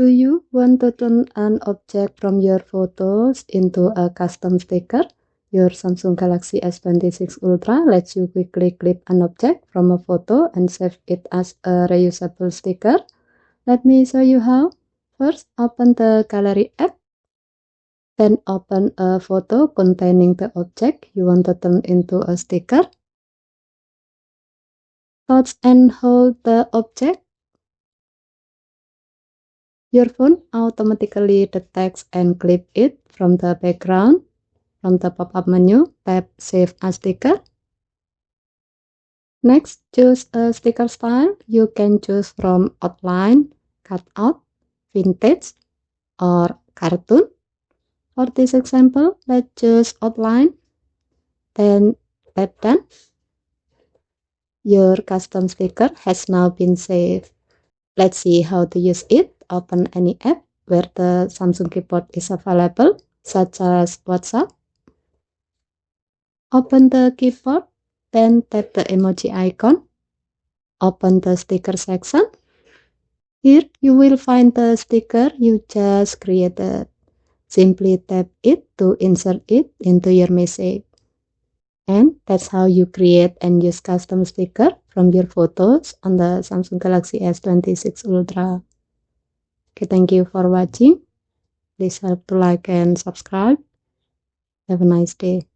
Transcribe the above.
Do you want to turn an object from your photos into a custom sticker? Your Samsung Galaxy S26 Ultra lets you quickly clip an object from a photo and save it as a reusable sticker. Let me show you how. First, open the Gallery app. Then open a photo containing the object you want to turn into a sticker. Touch and hold the object. Your phone automatically detects and clip it from the background. From the pop-up menu, tap Save as Sticker. Next, choose a sticker style. You can choose from outline, cutout, vintage, or cartoon. For this example, let's choose outline. Then tap Done. Your custom sticker has now been saved. Let's see how to use it. Open any app where the Samsung keyboard is available, such as WhatsApp. Open the keyboard, then tap the emoji icon. Open the sticker section. Here you will find the sticker you just created. Simply tap it to insert it into your message. And that's how you create and use custom sticker from your photos on the Samsung Galaxy S26 Ultra. Okay, thank you for watching. Please help to like and subscribe. Have a nice day.